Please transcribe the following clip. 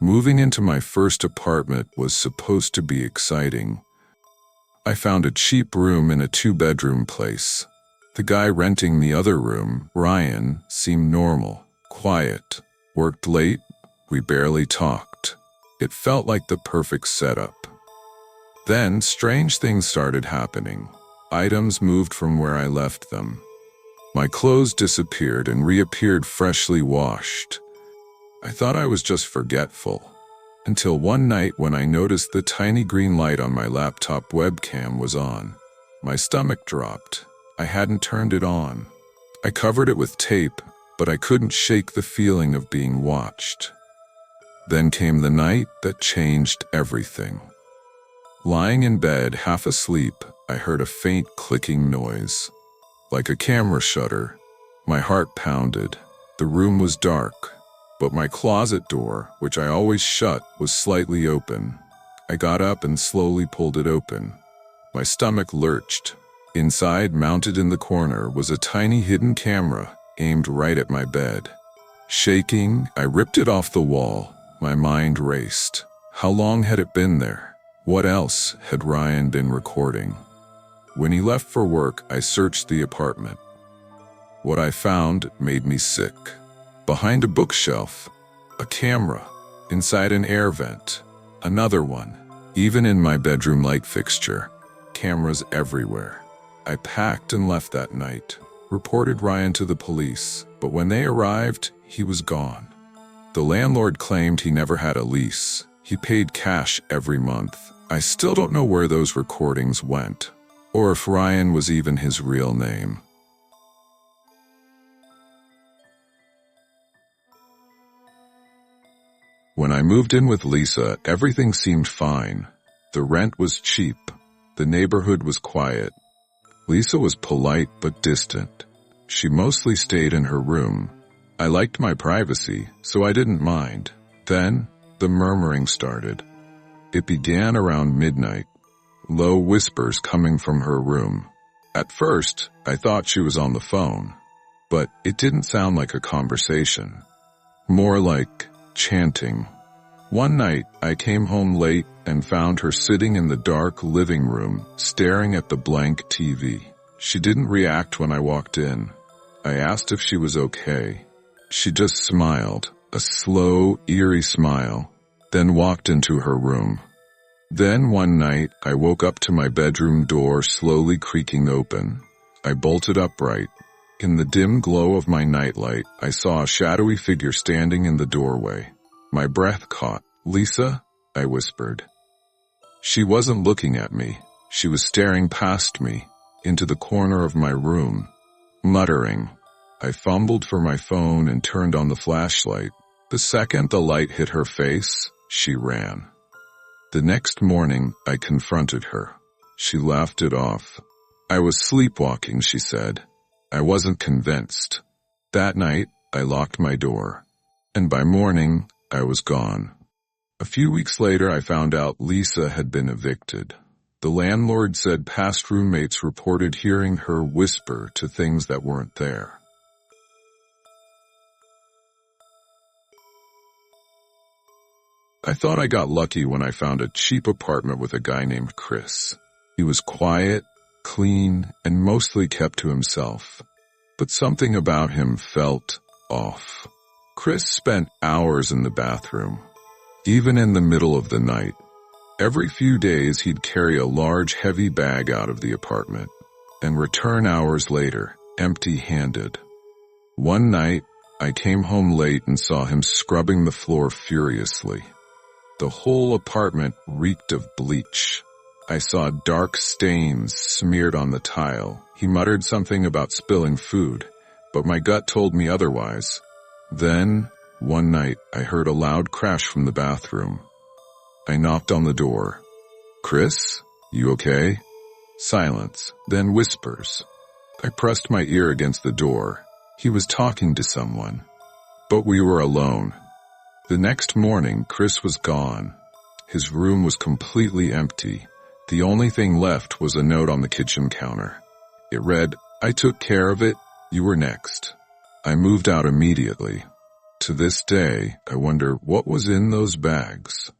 Moving into my first apartment was supposed to be exciting. I found a cheap room in a 2-bedroom place. The guy renting the other room, Ryan, seemed normal, quiet, worked late, we barely talked. It felt like the perfect setup. Then, strange things started happening. Items moved from where I left them. My clothes disappeared and reappeared freshly washed. I thought I was just forgetful, until one night when I noticed the tiny green light on my laptop webcam was on. My stomach dropped. I hadn't turned it on. I covered it with tape, but I couldn't shake the feeling of being watched. Then came the night that changed everything. Lying in bed, half asleep, I heard a faint clicking noise. Like a camera shutter, my heart pounded. The room was dark, but my closet door, which I always shut, was slightly open. I got up and slowly pulled it open. My stomach lurched. Inside, mounted in the corner, was a tiny hidden camera aimed right at my bed. Shaking, I ripped it off the wall. My mind raced. How long had it been there? What else had Ryan been recording? When he left for work, I searched the apartment. What I found made me sick. Behind a bookshelf, a camera. Inside an air vent, another one. Even in my bedroom light fixture, cameras everywhere. I packed and left that night. Reported Ryan to the police, but when they arrived, he was gone. The landlord claimed he never had a lease. He paid cash every month. I still don't know where those recordings went, or if Ryan was even his real name. When I moved in with Lisa, everything seemed fine. The rent was cheap. The neighborhood was quiet. Lisa was polite but distant. She mostly stayed in her room. I liked my privacy, so I didn't mind. Then, the murmuring started. It began around midnight. Low whispers coming from her room. At first, I thought she was on the phone, but it didn't sound like a conversation. More like chanting. One night, I came home late and found her sitting in the dark living room, staring at the blank TV. She didn't react when I walked in. I asked if she was okay. She just smiled, a slow, eerie smile, then walked into her room. Then one night, I woke up to my bedroom door slowly creaking open. I bolted upright. In the dim glow of my nightlight, I saw a shadowy figure standing in the doorway. My breath caught. "Lisa?" I whispered. She wasn't looking at me. She was staring past me, into the corner of my room, muttering. I fumbled for my phone and turned on the flashlight. The second the light hit her face, she ran. The next morning, I confronted her. She laughed it off. I was sleepwalking, she said. I wasn't convinced. That night, I locked my door. And by morning, I was gone. A few weeks later, I found out Lisa had been evicted. The landlord said past roommates reported hearing her whisper to things that weren't there. I thought I got lucky when I found a cheap apartment with a guy named Chris. He was quiet, clean, and mostly kept to himself. But something about him felt off. Chris spent hours in the bathroom, even in the middle of the night. Every few days he'd carry a large, heavy bag out of the apartment and return hours later, empty-handed. One night, I came home late and saw him scrubbing the floor furiously. The whole apartment reeked of bleach. I saw dark stains smeared on the tile. He muttered something about spilling food, but my gut told me otherwise. Then, one night, I heard a loud crash from the bathroom. I knocked on the door. "Chris, you okay?" Silence, then whispers. I pressed my ear against the door. He was talking to someone. But we were alone. The next morning, Chris was gone. His room was completely empty. The only thing left was a note on the kitchen counter. It read, "I took care of it. You were next." I moved out immediately. To this day, I wonder what was in those bags.